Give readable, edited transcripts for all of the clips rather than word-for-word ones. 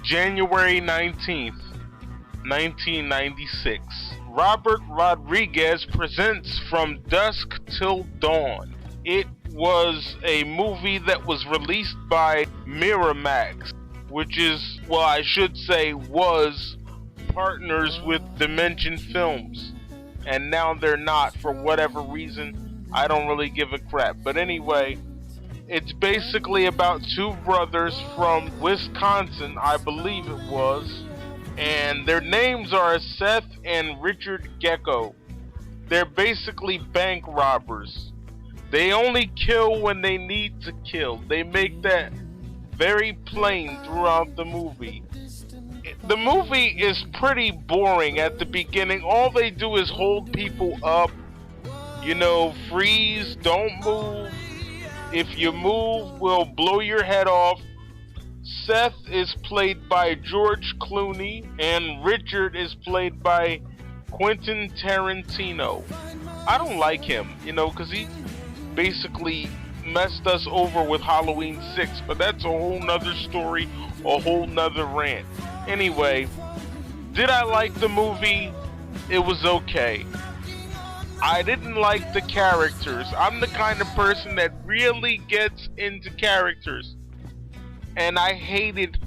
January 19th, 1996. Robert Rodriguez presents From Dusk Till Dawn. It was a movie that was released by Miramax, which is, well, I should say was partners with Dimension Films. And now they're not for whatever reason. I don't really give a crap. But anyway, it's basically about two brothers from Wisconsin, I believe it was. And their names are Seth and Richard Gecko. They're basically bank robbers. They only kill when they need to kill. They make that very plain throughout the movie. The movie is pretty boring at the beginning. All they do is hold people up. Freeze, don't move. If you move, we'll blow your head off. Seth is played by George Clooney, and Richard is played by Quentin Tarantino. I don't like him, because he basically messed us over with Halloween 6, but that's a whole nother story, a whole nother rant. Anyway, did I like the movie? It was okay. I didn't like the characters. I'm the kind of person that really gets into characters. And I hated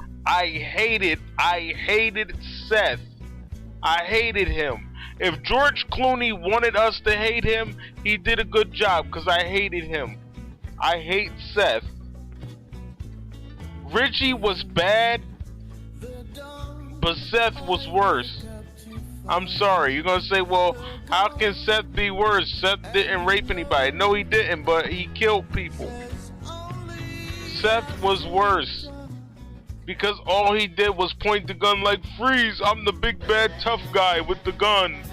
Seth. I hated him. If George Clooney wanted us to hate him, he did a good job, because I hated him. I hate Seth. Richie was bad, but Seth was worse. I'm sorry. You're going to say, well, how can Seth be worse? Seth didn't rape anybody. No, he didn't, but he killed people. Seth was worse, because all he did was point the gun like, freeze, I'm the big bad tough guy with the gun.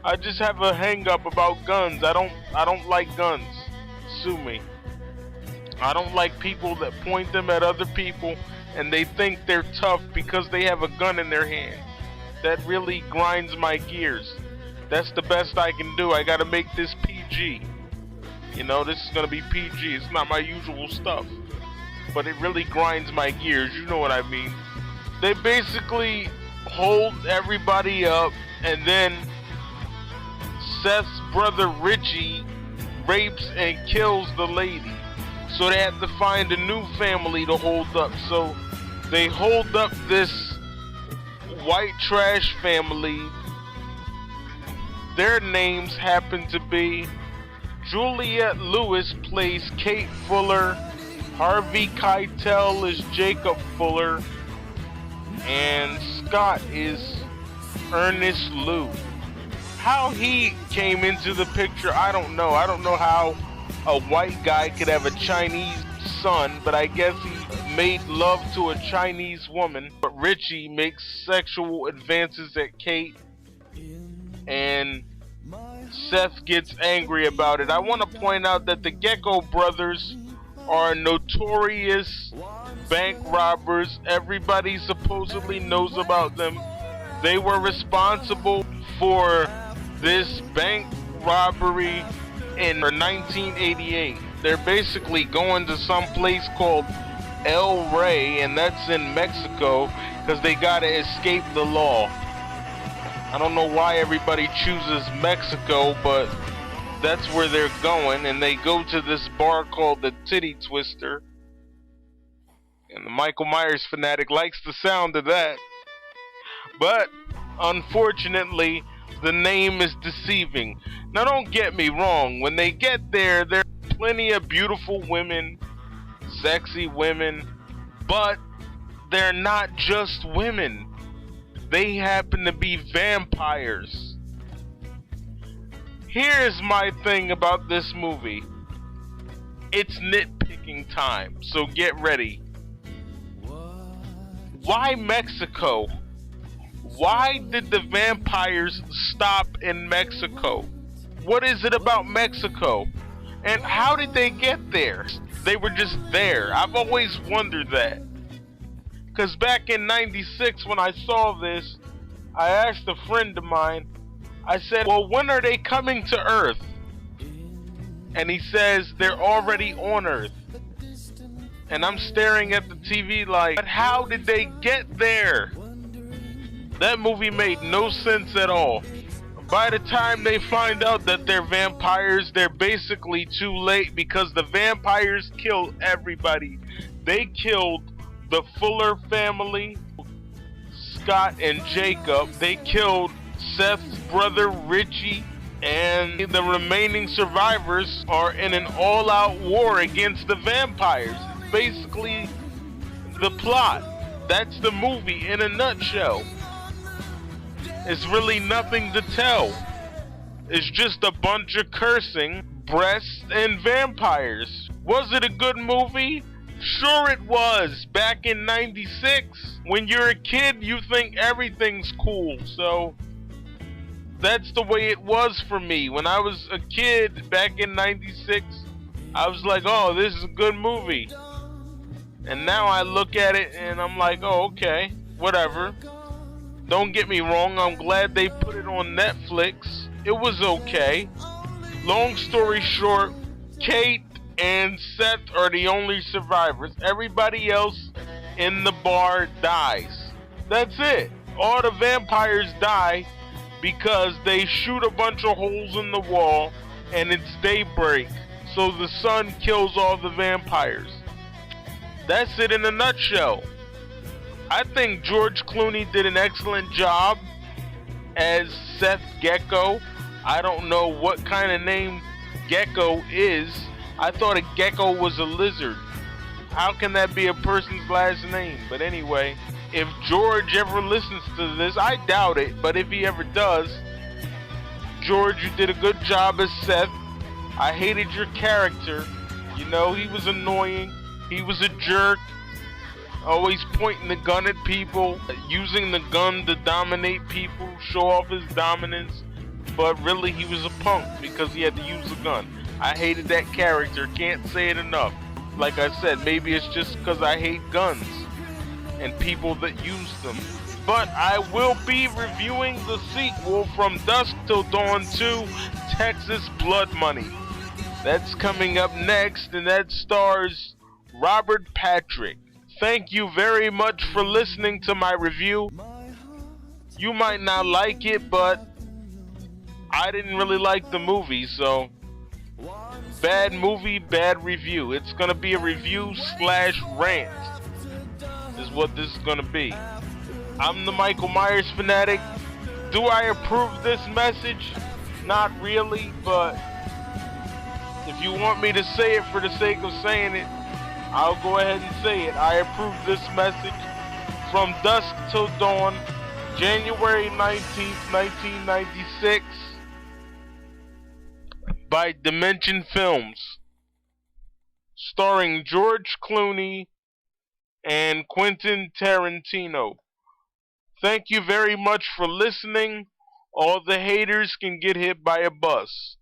I just have a hang up about guns. I don't like guns. Sue me. I don't like people that point them at other people and they think they're tough because they have a gun in their hand. That really grinds my gears. That's the best I can do. I gotta make this PG. This is gonna be PG. It's not my usual stuff, but it really grinds my gears. You know what I mean? They basically hold everybody up, and then Seth's brother Richie rapes and kills the lady. So they have to find a new family to hold up. So they hold up this white trash family. Their names happen to be Juliette Lewis plays Kate Fuller, Harvey Keitel is Jacob Fuller, and Scott is Ernest Liu. How he came into the picture, I don't know. I don't know how a white guy could have a Chinese son, but I guess he made love to a Chinese woman. But Richie makes sexual advances at Kate, and Seth gets angry about it. I want to point out that the Gecko brothers are notorious bank robbers. Everybody supposedly knows about them. They were responsible for this bank robbery in 1988. They're basically going to some place called El Rey, and that's in Mexico, because they gotta escape the law. I don't know why everybody chooses Mexico, but that's where they're going, and they go to this bar called the Titty Twister. And the Michael Myers fanatic likes the sound of that. But, unfortunately, the name is deceiving. Now don't get me wrong, when they get there are plenty of beautiful women, sexy women, but they're not just women. They happen to be vampires. Here's my thing about this movie. It's nitpicking time, so get ready. Why Mexico? Why did the vampires stop in Mexico? What is it about Mexico? And how did they get there? They were just there. I've always wondered that. Because back in 96 when I saw this, I asked a friend of mine, I said, well, when are they coming to Earth? And he says, they're already on Earth. And I'm staring at the TV like, but how did they get there? That movie made no sense at all. By the time they find out that they're vampires, they're basically too late because the vampires killed everybody. They killed the Fuller family, Scott and Jacob. They killed Seth's brother Richie, and the remaining survivors are in an all-out war against the vampires. It's basically the plot. That's the movie in a nutshell. It's really nothing to tell. It's just a bunch of cursing, breasts, and vampires. Was it a good movie? Sure it was, back in '96. When you're a kid, you think everything's cool, so that's the way it was for me. When I was a kid back in '96, I was like, oh, this is a good movie. And now I look at it and I'm like, oh, okay, whatever. Don't get me wrong, I'm glad they put it on Netflix. It was okay. Long story short, Kate and Seth are the only survivors. Everybody else in the bar dies. That's it. All the vampires die because they shoot a bunch of holes in the wall and it's daybreak. So the sun kills all the vampires. That's it in a nutshell. I think George Clooney did an excellent job as Seth Gecko. I don't know what kind of name Gecko is. I thought a gecko was a lizard. How can that be a person's last name? But anyway, if George ever listens to this, I doubt it, but if he ever does, George, you did a good job as Seth. I hated your character. You know, he was annoying. He was a jerk. Always pointing the gun at people, using the gun to dominate people, show off his dominance. But really, he was a punk because he had to use the gun. I hated that character, can't say it enough. Like I said, maybe it's just because I hate guns and people that use them. But I will be reviewing the sequel from Dusk Till Dawn 2, Texas Blood Money. That's coming up next, and that stars Robert Patrick. Thank you very much for listening to my review. You might not like it, but I didn't really like the movie, so bad movie, bad review. It's gonna be a review slash rant is what this is gonna be. I'm the Michael Myers fanatic. Do I approve this message? Not really, but if you want me to say it for the sake of saying it, I'll go ahead and say it. I approve this message from Dusk Till Dawn, January 19th, 1996, by Dimension Films, starring George Clooney and Quentin Tarantino. Thank you very much for listening. All the haters can get hit by a bus.